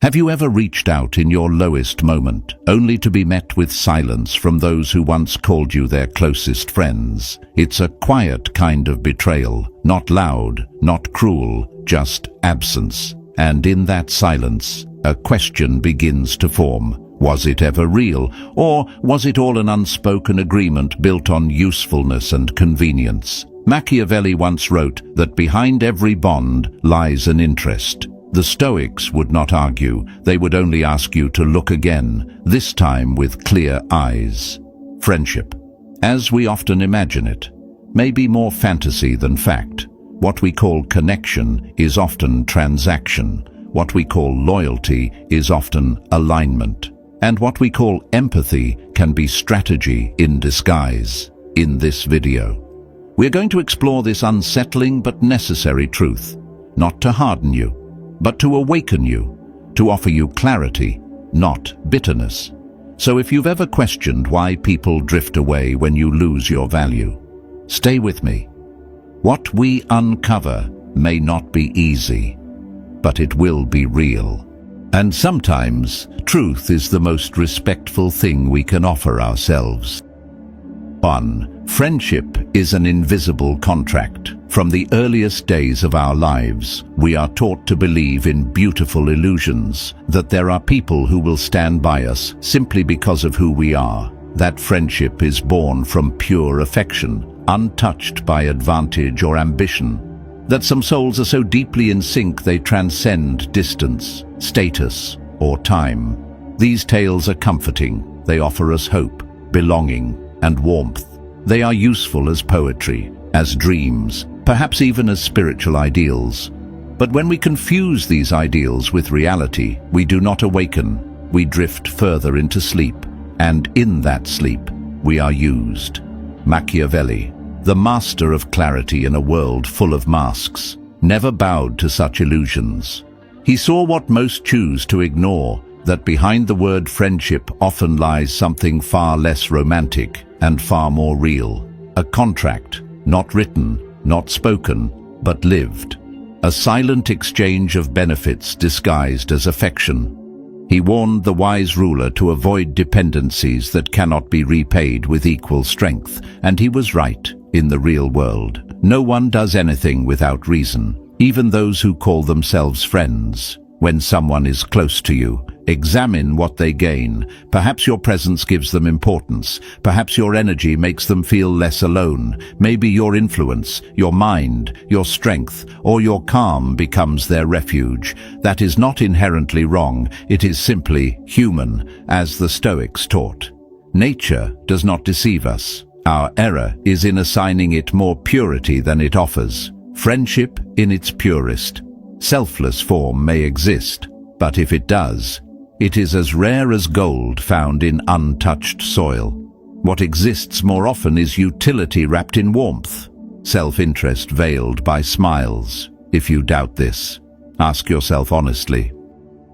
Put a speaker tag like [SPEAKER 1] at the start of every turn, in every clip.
[SPEAKER 1] Have you ever reached out in your lowest moment, only to be met with silence from those who once called you their closest friends? It's a quiet kind of betrayal, not loud, not cruel, just absence. And in that silence, a question begins to form. Was it ever real, or was it all an unspoken agreement built on usefulness and convenience? Machiavelli once wrote that behind every bond lies an interest. The Stoics would not argue, they would only ask you to look again, this time with clear eyes. Friendship, as we often imagine it, may be more fantasy than fact. What we call connection is often transaction. What we call loyalty is often alignment. And what we call empathy can be strategy in disguise. In this video, we're going to explore this unsettling but necessary truth, not to harden you, but to awaken you, to offer you clarity, not bitterness. So if you've ever questioned why people drift away when you lose your value, stay with me. What we uncover may not be easy, but it will be real. And sometimes, truth is the most respectful thing we can offer ourselves. 1. Friendship is an invisible contract. From the earliest days of our lives, we are taught to believe in beautiful illusions, that there are people who will stand by us simply because of who we are. That friendship is born from pure affection, untouched by advantage or ambition. That some souls are so deeply in sync they transcend distance, status, or time. These tales are comforting. They offer us hope, belonging, and warmth. They are useful as poetry, as dreams, perhaps even as spiritual ideals. But when we confuse these ideals with reality, we do not awaken. We drift further into sleep, and in that sleep, we are used. Machiavelli, the master of clarity in a world full of masks, never bowed to such illusions. He saw what most choose to ignore, that behind the word friendship often lies something far less romantic and far more real. A contract, not written, not spoken, but lived. A silent exchange of benefits disguised as affection. He warned the wise ruler to avoid dependencies that cannot be repaid with equal strength, and he was right. In the real world, no one does anything without reason, even those who call themselves friends. When someone is close to you, examine what they gain. Perhaps your presence gives them importance. Perhaps your energy makes them feel less alone. Maybe your influence, your mind, your strength, or your calm becomes their refuge. That is not inherently wrong. It is simply human, as the Stoics taught. Nature does not deceive us. Our error is in assigning it more purity than it offers. Friendship in its purest, selfless form may exist, but if it does, it is as rare as gold found in untouched soil. What exists more often is utility wrapped in warmth, self-interest veiled by smiles. If you doubt this, ask yourself honestly,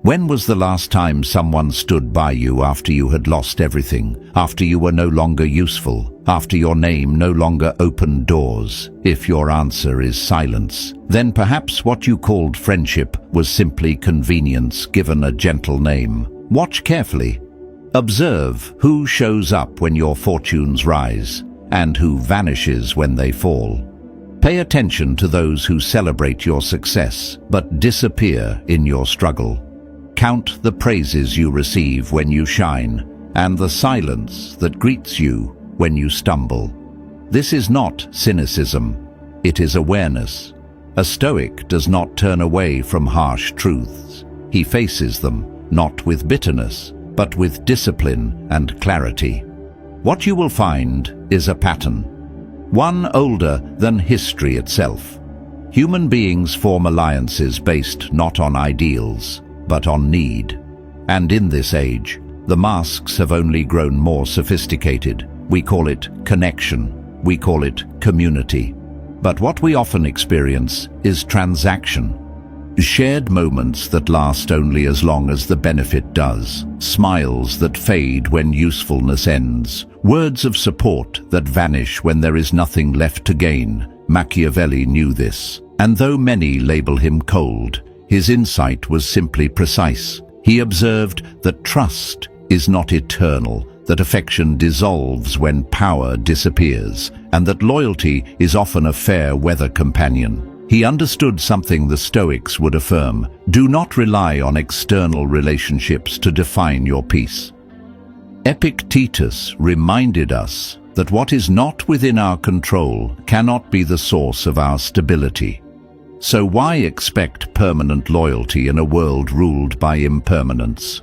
[SPEAKER 1] when was the last time someone stood by you after you had lost everything, after you were no longer useful, after your name no longer opened doors? If your answer is silence, then perhaps what you called friendship was simply convenience given a gentle name. Watch carefully. Observe who shows up when your fortunes rise, and who vanishes when they fall. Pay attention to those who celebrate your success, but disappear in your struggle. Count the praises you receive when you shine, and the silence that greets you when you stumble. This is not cynicism, it is awareness. A Stoic does not turn away from harsh truths. He faces them, not with bitterness, but with discipline and clarity. What you will find is a pattern, one older than history itself. Human beings form alliances based not on ideals, but on need. And in this age, the masks have only grown more sophisticated. We call it connection. We call it community. But what we often experience is transaction. Shared moments that last only as long as the benefit does. Smiles that fade when usefulness ends. Words of support that vanish when there is nothing left to gain. Machiavelli knew this. And though many label him cold, his insight was simply precise. He observed that trust is not eternal, that affection dissolves when power disappears, and that loyalty is often a fair-weather companion. He understood something the Stoics would affirm: do not rely on external relationships to define your peace. Epictetus reminded us that what is not within our control cannot be the source of our stability. So why expect permanent loyalty in a world ruled by impermanence?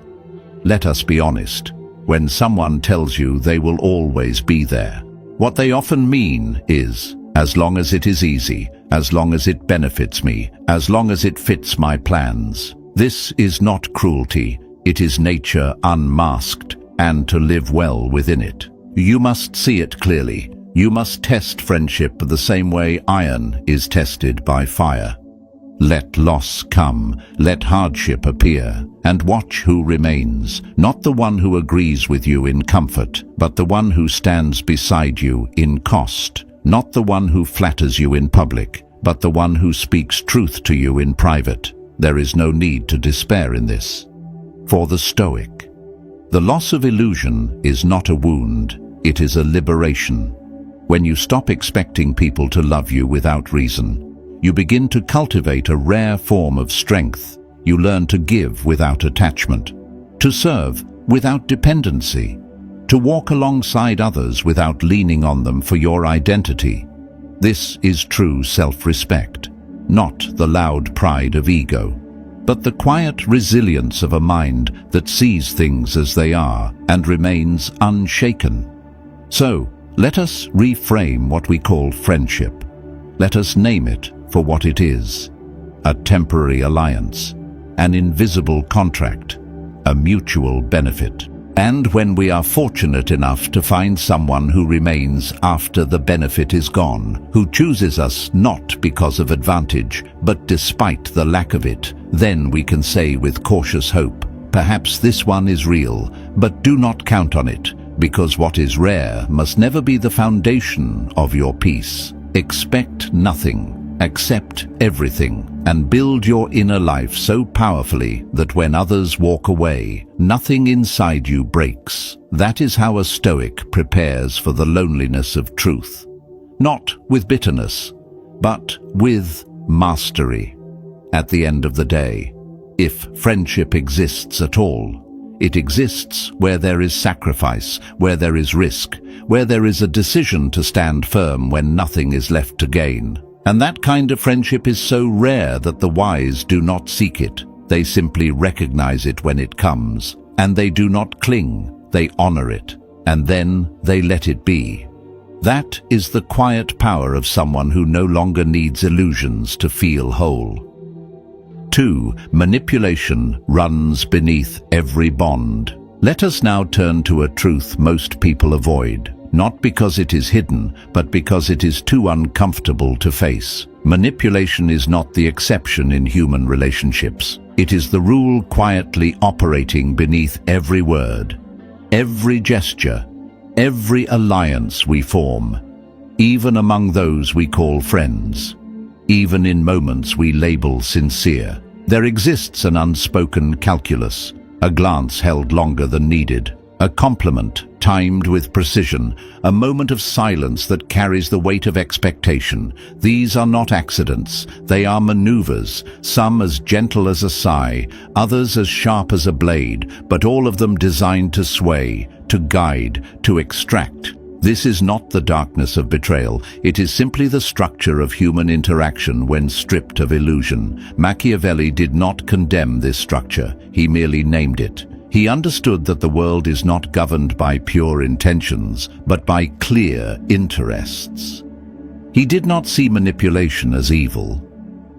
[SPEAKER 1] Let us be honest. When someone tells you they will always be there, what they often mean is, as long as it is easy, as long as it benefits me, as long as it fits my plans. This is not cruelty, it is nature unmasked, and to live well within it. You must see it clearly. You must test friendship the same way iron is tested by fire. Let loss come, let hardship appear, and watch who remains, not the one who agrees with you in comfort, but the one who stands beside you in cost, not the one who flatters you in public, but the one who speaks truth to you in private. There is no need to despair in this. For the Stoic, the loss of illusion is not a wound, it is a liberation. When you stop expecting people to love you without reason, you begin to cultivate a rare form of strength. You learn to give without attachment, to serve without dependency, to walk alongside others without leaning on them for your identity. This is true self-respect, not the loud pride of ego, but the quiet resilience of a mind that sees things as they are and remains unshaken. So, let us reframe what we call friendship. Let us name it for what it is: a temporary alliance, an invisible contract, a mutual benefit. And when we are fortunate enough to find someone who remains after the benefit is gone, who chooses us not because of advantage, but despite the lack of it, then we can say with cautious hope, perhaps this one is real, but do not count on it, because what is rare must never be the foundation of your peace. Expect nothing. Accept everything, and build your inner life so powerfully that when others walk away, nothing inside you breaks. That is how a Stoic prepares for the loneliness of truth. Not with bitterness, but with mastery. At the end of the day, if friendship exists at all, it exists where there is sacrifice, where there is risk, where there is a decision to stand firm when nothing is left to gain. And that kind of friendship is so rare that the wise do not seek it. They simply recognize it when it comes. And they do not cling, they honor it. And then they let it be. That is the quiet power of someone who no longer needs illusions to feel whole. 2. Manipulation runs beneath every bond. Let us now turn to a truth most people avoid. Not because it is hidden, but because it is too uncomfortable to face. Manipulation is not the exception in human relationships. It is the rule quietly operating beneath every word, every gesture, every alliance we form, even among those we call friends, even in moments we label sincere. There exists an unspoken calculus, a glance held longer than needed, a compliment timed with precision, a moment of silence that carries the weight of expectation. These are not accidents, they are maneuvers, some as gentle as a sigh, others as sharp as a blade, but all of them designed to sway, to guide, to extract. This is not the darkness of betrayal, it is simply the structure of human interaction when stripped of illusion. Machiavelli did not condemn this structure, he merely named it. He understood that the world is not governed by pure intentions, but by clear interests. He did not see manipulation as evil.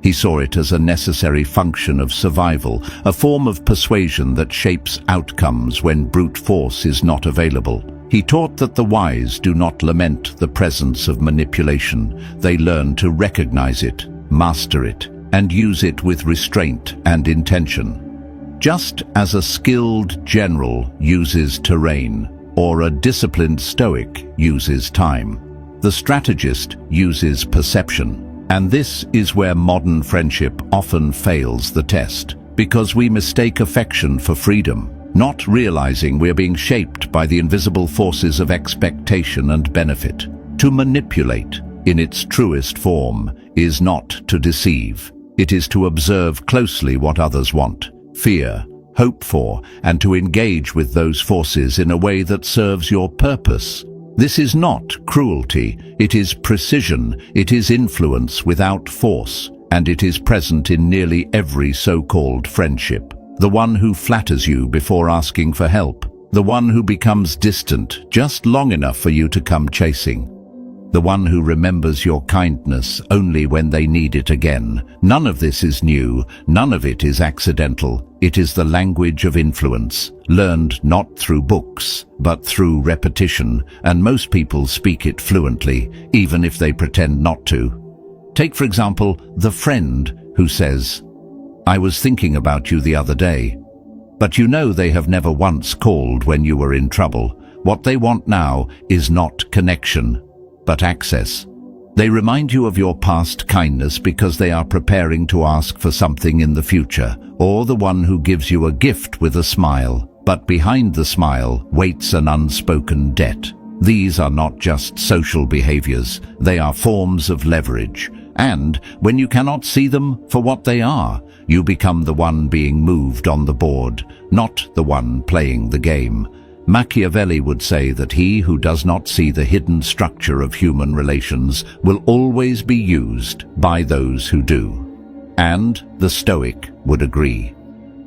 [SPEAKER 1] He saw it as a necessary function of survival, a form of persuasion that shapes outcomes when brute force is not available. He taught that the wise do not lament the presence of manipulation. They learn to recognize it, master it, and use it with restraint and intention. Just as a skilled general uses terrain, or a disciplined Stoic uses time, the strategist uses perception. And this is where modern friendship often fails the test. because we mistake affection for freedom, not realizing we're being shaped by the invisible forces of expectation and benefit. To manipulate, in its truest form, is not to deceive. It is to observe closely what others want, fear, hope for, and to engage with those forces in a way that serves your purpose. This is not cruelty, it is precision, it is influence without force, and it is present in nearly every so-called friendship. The one who flatters you before asking for help, the one who becomes distant just long enough for you to come chasing, the one who remembers your kindness only when they need it again. None of this is new, none of it is accidental. It is the language of influence, learned not through books, but through repetition, and most people speak it fluently, even if they pretend not to. Take, for example, the friend who says, "I was thinking about you the other day," but you know they have never once called when you were in trouble. What they want now is not connection, but access. They remind you of your past kindness because they are preparing to ask for something in the future, or the one who gives you a gift with a smile, but behind the smile waits an unspoken debt. These are not just social behaviors, they are forms of leverage. And when you cannot see them for what they are, you become the one being moved on the board, not the one playing the game. Machiavelli would say that he who does not see the hidden structure of human relations will always be used by those who do. And the Stoic would agree.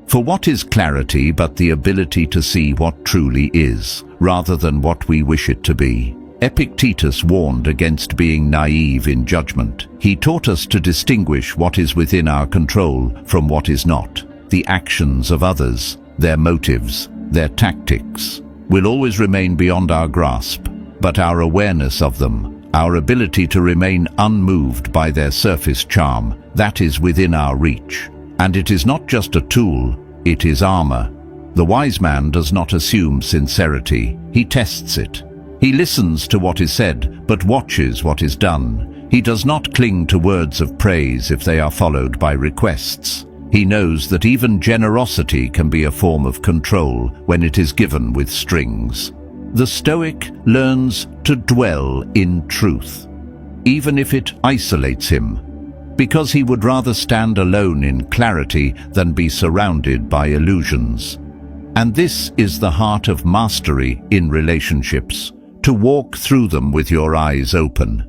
[SPEAKER 1] For what is clarity but the ability to see what truly is, rather than what we wish it to be? Epictetus warned against being naive in judgment. He taught us to distinguish what is within our control from what is not. The actions of others, their motives, their tactics, will always remain beyond our grasp, but our awareness of them, our ability to remain unmoved by their surface charm, that is within our reach. And it is not just a tool, it is armor. The wise man does not assume sincerity, he tests it. He listens to what is said, but watches what is done. He does not cling to words of praise if they are followed by requests. He knows that even generosity can be a form of control when it is given with strings. The Stoic learns to dwell in truth, even if it isolates him, because he would rather stand alone in clarity than be surrounded by illusions. And this is the heart of mastery in relationships, to walk through them with your eyes open,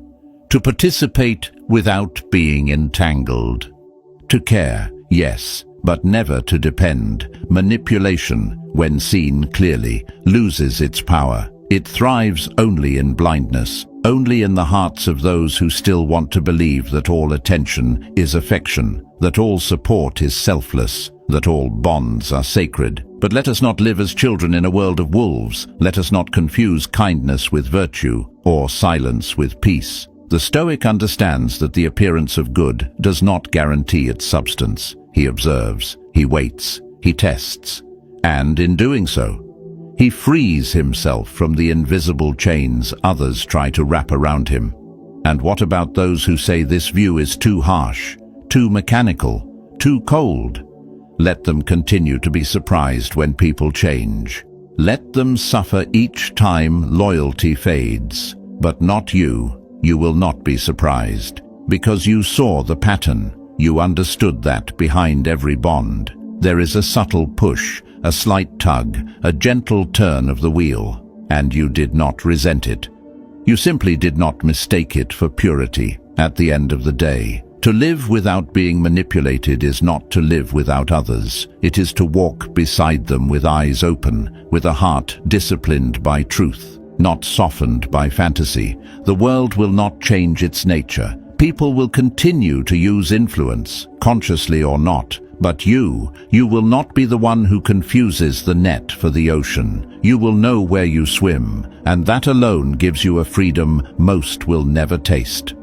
[SPEAKER 1] to participate without being entangled, to care, yes, but never to depend. Manipulation, when seen clearly, loses its power. It thrives only in blindness, only in the hearts of those who still want to believe that all attention is affection, that all support is selfless, that all bonds are sacred. But let us not live as children in a world of wolves. Let us not confuse kindness with virtue, or silence with peace. The Stoic understands that the appearance of good does not guarantee its substance. He observes, he waits, he tests, and in doing so, he frees himself from the invisible chains others try to wrap around him. And what about those who say this view is too harsh, too mechanical, too cold? Let them continue to be surprised when people change. Let them suffer each time loyalty fades, but not you. You will not be surprised, because you saw the pattern. You understood that behind every bond, there is a subtle push, a slight tug, a gentle turn of the wheel, and you did not resent it. You simply did not mistake it for purity. At the end of the day, to live without being manipulated is not to live without others. It is to walk beside them with eyes open, with a heart disciplined by truth, not softened by fantasy. The world will not change its nature. People will continue to use influence, consciously or not, but you will not be the one who confuses the net for the ocean. You will know where you swim, and that alone gives you a freedom most will never taste.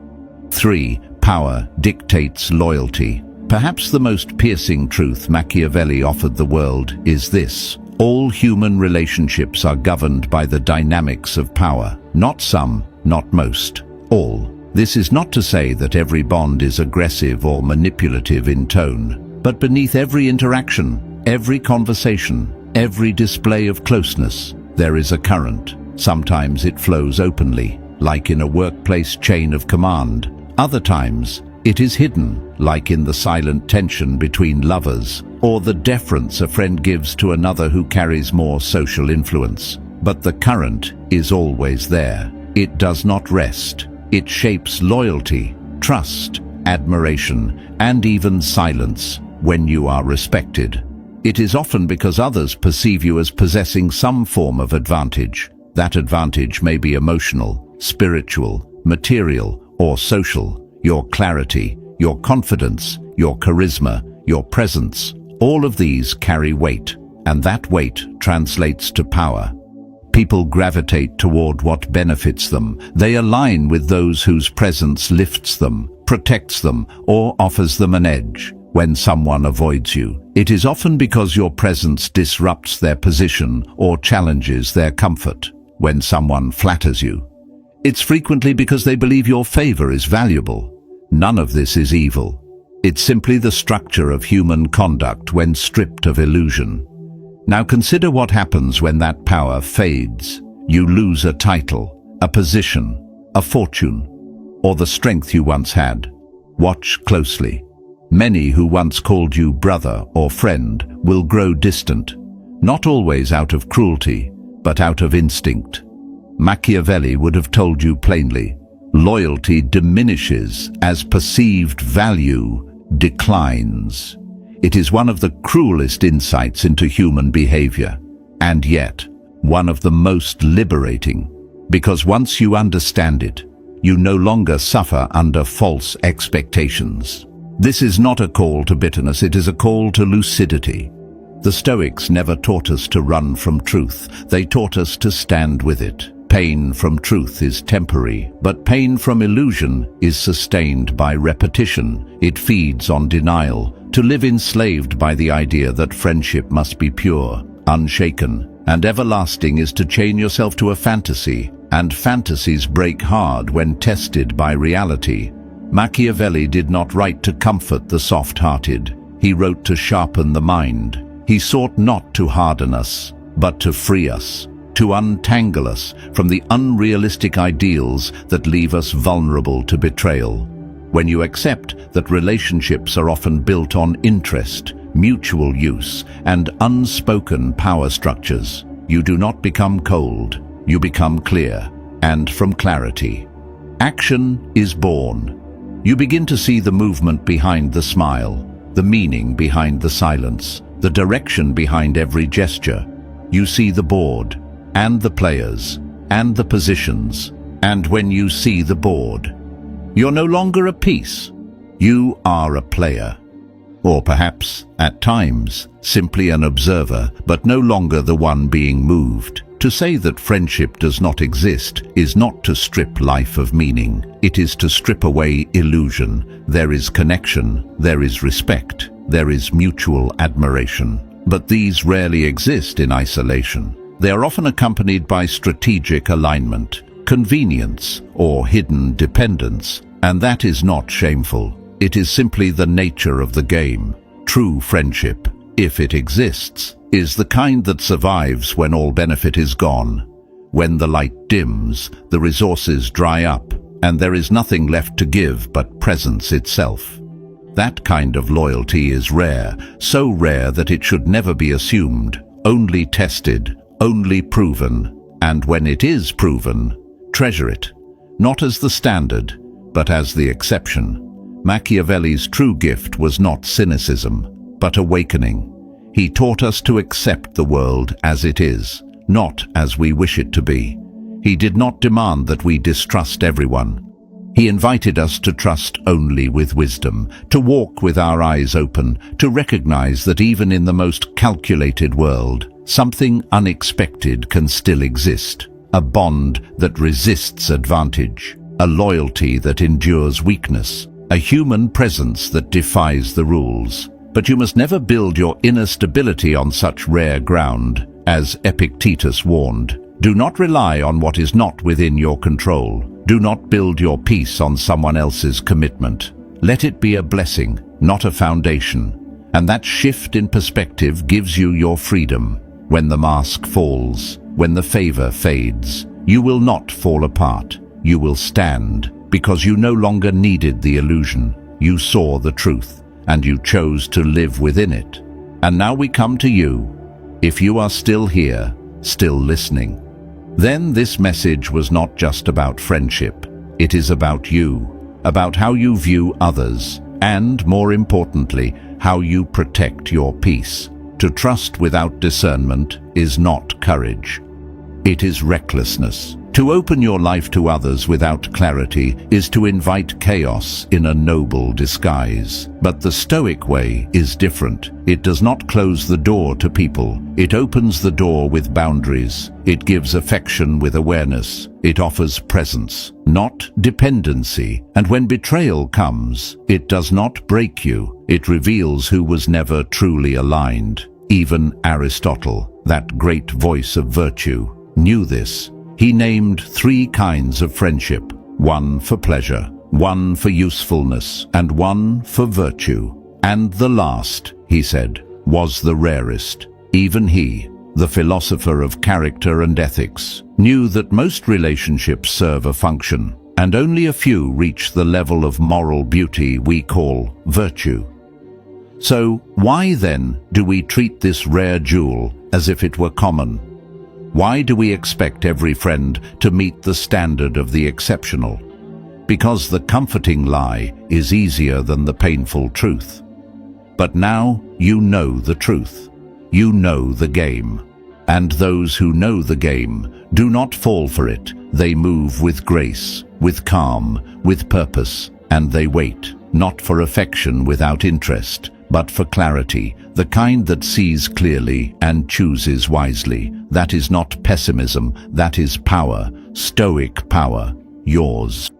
[SPEAKER 1] 3. Power dictates loyalty. Perhaps the most piercing truth Machiavelli offered the world is this: all human relationships are governed by the dynamics of power. Not some, not most, all. This is not to say that every bond is aggressive or manipulative in tone, But beneath every interaction, every conversation, every display of closeness, there is a current. Sometimes it flows openly, like in a workplace chain of command. Other times, it is hidden, like in the silent tension between lovers, or the deference a friend gives to another who carries more social influence. But the current is always there. It does not rest. It shapes loyalty, trust, admiration, and even silence when you are respected. It is often because others perceive you as possessing some form of advantage. That advantage may be emotional, spiritual, material, or social. Your clarity, your confidence, your charisma, your presence, all of these carry weight, and that weight translates to power. People gravitate toward what benefits them. They align with those whose presence lifts them, protects them, or offers them an edge. When someone avoids you, it is often because your presence disrupts their position or challenges their comfort. When someone flatters you, it's frequently because they believe your favor is valuable. None of this is evil. It's simply the structure of human conduct when stripped of illusion. Now consider what happens when that power fades. You lose a title, a position, a fortune, or the strength you once had. Watch closely. Many who once called you brother or friend will grow distant, not always out of cruelty, but out of instinct. Machiavelli would have told you plainly, loyalty diminishes as perceived value declines. It is one of the cruelest insights into human behavior, and yet one of the most liberating, because once you understand it, you no longer suffer under false expectations. This is not a call to bitterness, it is a call to lucidity. The Stoics never taught us to run from truth, they taught us to stand with it. Pain from truth is temporary, but pain from illusion is sustained by repetition. It feeds on denial. To live enslaved by the idea that friendship must be pure, unshaken, and everlasting is to chain yourself to a fantasy, and fantasies break hard when tested by reality. Machiavelli did not write to comfort the soft-hearted. He wrote to sharpen the mind. He sought not to harden us, but to free us, to untangle us from the unrealistic ideals that leave us vulnerable to betrayal. When you accept that relationships are often built on interest, mutual use, and unspoken power structures, you do not become cold, you become clear, and from clarity, action is born. You begin to see the movement behind the smile, the meaning behind the silence, the direction behind every gesture. You see the board, and the players, and the positions, and when you see the board, you're no longer a piece. You are a player. Or perhaps, at times, simply an observer, but no longer the one being moved. To say that friendship does not exist is not to strip life of meaning. It is to strip away illusion. There is connection, there is respect, there is mutual admiration. But these rarely exist in isolation. They are often accompanied by strategic alignment, convenience, or hidden dependence, and that is not shameful. It is simply the nature of the game. True friendship, if it exists, is the kind that survives when all benefit is gone. When the light dims, the resources dry up, and there is nothing left to give but presence itself. That kind of loyalty is rare, so rare that it should never be assumed, only tested, only proven, and when it is proven, treasure it, not as the standard, but as the exception. Machiavelli's true gift was not cynicism, but awakening. He taught us to accept the world as it is, not as we wish it to be. He did not demand that we distrust everyone. He invited us to trust only with wisdom, to walk with our eyes open, to recognize that even in the most calculated world, something unexpected can still exist. A bond that resists advantage, a loyalty that endures weakness, a human presence that defies the rules. But you must never build your inner stability on such rare ground. As Epictetus warned, do not rely on what is not within your control. Do not build your peace on someone else's commitment. Let it be a blessing, not a foundation. And that shift in perspective gives you your freedom. When the mask falls, when the favor fades, you will not fall apart. You will stand, because you no longer needed the illusion. You saw the truth, and you chose to live within it. And now we come to you. If you are still here, still listening, then this message was not just about friendship. It is about you, about how you view others, and, more importantly, how you protect your peace. To trust without discernment is not courage. It is recklessness. To open your life to others without clarity is to invite chaos in a noble disguise. But the Stoic way is different. It does not close the door to people. It opens the door with boundaries. It gives affection with awareness. It offers presence, not dependency. And when betrayal comes, it does not break you. It reveals who was never truly aligned. Even Aristotle, that great voice of virtue, knew this. He named 3 kinds of friendship: one for pleasure, one for usefulness, and one for virtue. And the last, he said, was the rarest. Even he, the philosopher of character and ethics, knew that most relationships serve a function, and only a few reach the level of moral beauty we call virtue. So, why then do we treat this rare jewel as if it were common? Why do we expect every friend to meet the standard of the exceptional? Because the comforting lie is easier than the painful truth. But now you know the truth. You know the game. And those who know the game do not fall for it. They move with grace, with calm, with purpose, and they wait, not for affection without interest, but for clarity, the kind that sees clearly and chooses wisely. That is not pessimism, that is power, Stoic power, yours.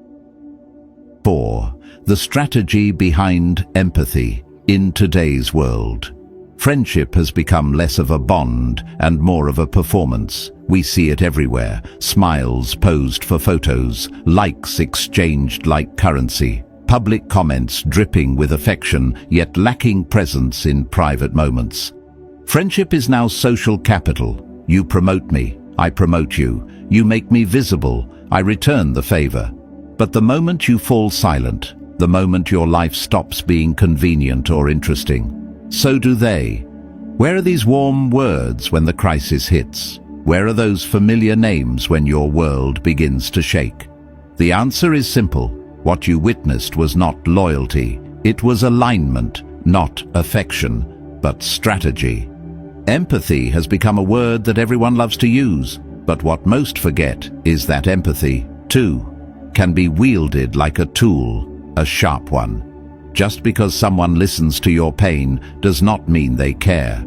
[SPEAKER 1] 4. The strategy behind empathy. In today's world, friendship has become less of a bond and more of a performance. We see it everywhere: smiles posed for photos, likes exchanged like currency, public comments dripping with affection yet lacking presence in private moments. Friendship is now social capital. You promote me, I promote you. You make me visible, I return the favor. But the moment you fall silent, the moment your life stops being convenient or interesting, so do they. Where are these warm words when the crisis hits? Where are those familiar names when your world begins to shake? The answer is simple. What you witnessed was not loyalty. It was alignment, not affection, but strategy. Empathy has become a word that everyone loves to use, but what most forget is that empathy, too, can be wielded like a tool, a sharp one. Just because someone listens to your pain does not mean they care.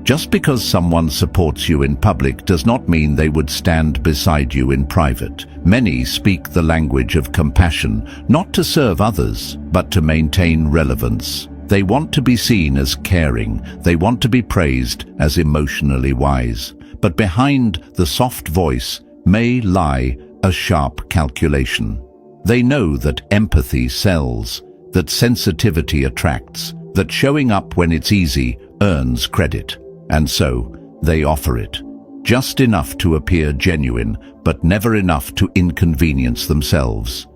[SPEAKER 1] Just because someone supports you in public does not mean they would stand beside you in private. Many speak the language of compassion, not to serve others, but to maintain relevance. They want to be seen as caring. They want to be praised as emotionally wise. But behind the soft voice may lie a sharp calculation. They know that empathy sells, that sensitivity attracts, that showing up when it's easy earns credit. And so, they offer it. Just enough to appear genuine, but never enough to inconvenience themselves.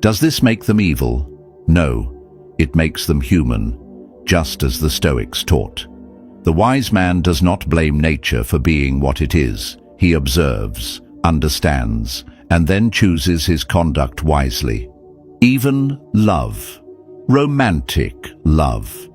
[SPEAKER 1] Does this make them evil? No. It makes them human, just as the Stoics taught. The wise man does not blame nature for being what it is. He observes, understands, and then chooses his conduct wisely. Even love, romantic love,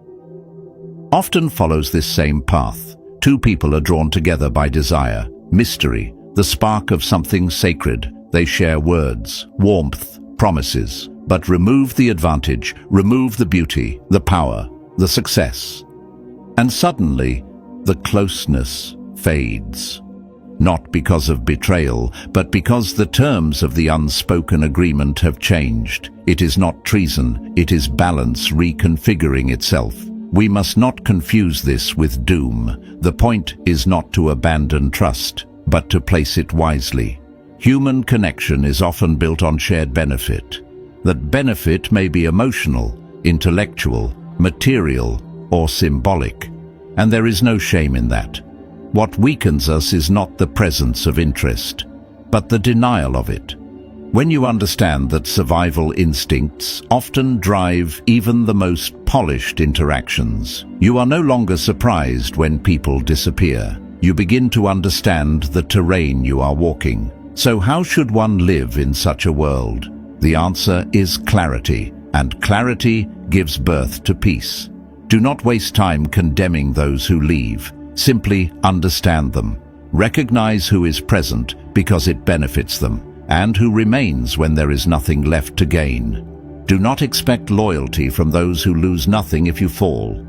[SPEAKER 1] often follows this same path. Two people are drawn together by desire, mystery, the spark of something sacred. They share words, warmth, promises, but remove the advantage, remove the beauty, the power, the success. And suddenly, the closeness fades. Not because of betrayal, but because the terms of the unspoken agreement have changed. It is not treason, it is balance reconfiguring itself. We must not confuse this with doom. The point is not to abandon trust, but to place it wisely. Human connection is often built on shared benefit. That benefit may be emotional, intellectual, material, or symbolic. And there is no shame in that. What weakens us is not the presence of interest, but the denial of it. When you understand that survival instincts often drive even the most polished interactions, you are no longer surprised when people disappear. You begin to understand the terrain you are walking. So how should one live in such a world? The answer is clarity, and clarity gives birth to peace. Do not waste time condemning those who leave. Simply understand them. Recognize who is present because it benefits them, and who remains when there is nothing left to gain. Do not expect loyalty from those who lose nothing if you fall.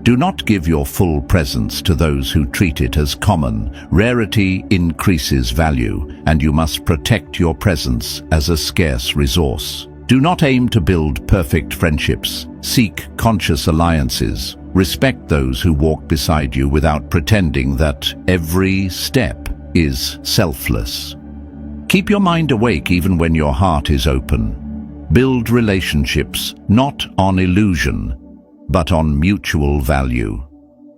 [SPEAKER 1] Do not give your full presence to those who treat it as common. Rarity increases value, and you must protect your presence as a scarce resource. Do not aim to build perfect friendships. Seek conscious alliances. Respect those who walk beside you without pretending that every step is selfless. Keep your mind awake even when your heart is open. Build relationships not on illusion, but on mutual value.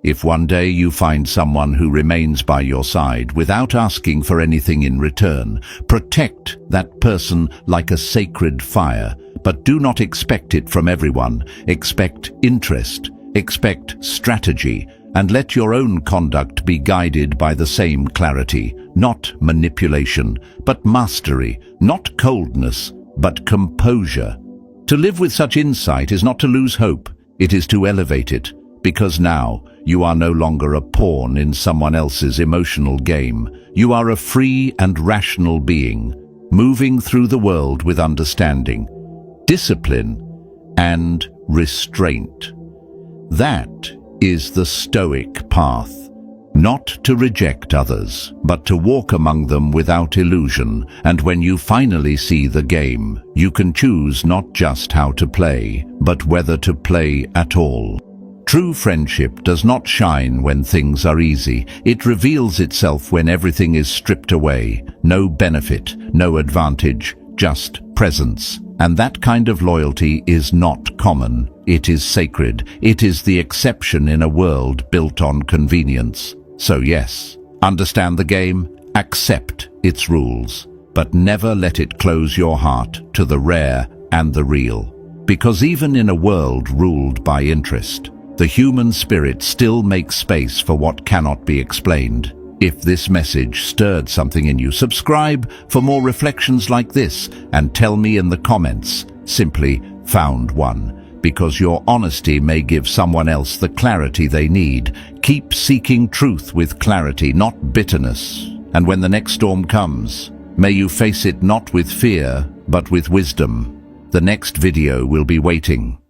[SPEAKER 1] If one day you find someone who remains by your side without asking for anything in return, protect that person like a sacred fire, but do not expect it from everyone. Expect interest, expect strategy, and let your own conduct be guided by the same clarity, not manipulation, but mastery, not coldness, but composure. To live with such insight is not to lose hope, it is to elevate it, because now you are no longer a pawn in someone else's emotional game. You are a free and rational being, moving through the world with understanding, discipline, and restraint. That is the Stoic path. Not to reject others, but to walk among them without illusion. And when you finally see the game, you can choose not just how to play, but whether to play at all. True friendship does not shine when things are easy. It reveals itself when everything is stripped away. No benefit, no advantage, just presence. And that kind of loyalty is not common. It is sacred. It is the exception in a world built on convenience. So yes, understand the game, accept its rules, but never let it close your heart to the rare and the real. Because even in a world ruled by interest, the human spirit still makes space for what cannot be explained. If this message stirred something in you, subscribe for more reflections like this and tell me in the comments, simply found one. Because your honesty may give someone else the clarity they need. Keep seeking truth with clarity, not bitterness. And when the next storm comes, may you face it not with fear, but with wisdom. The next video will be waiting.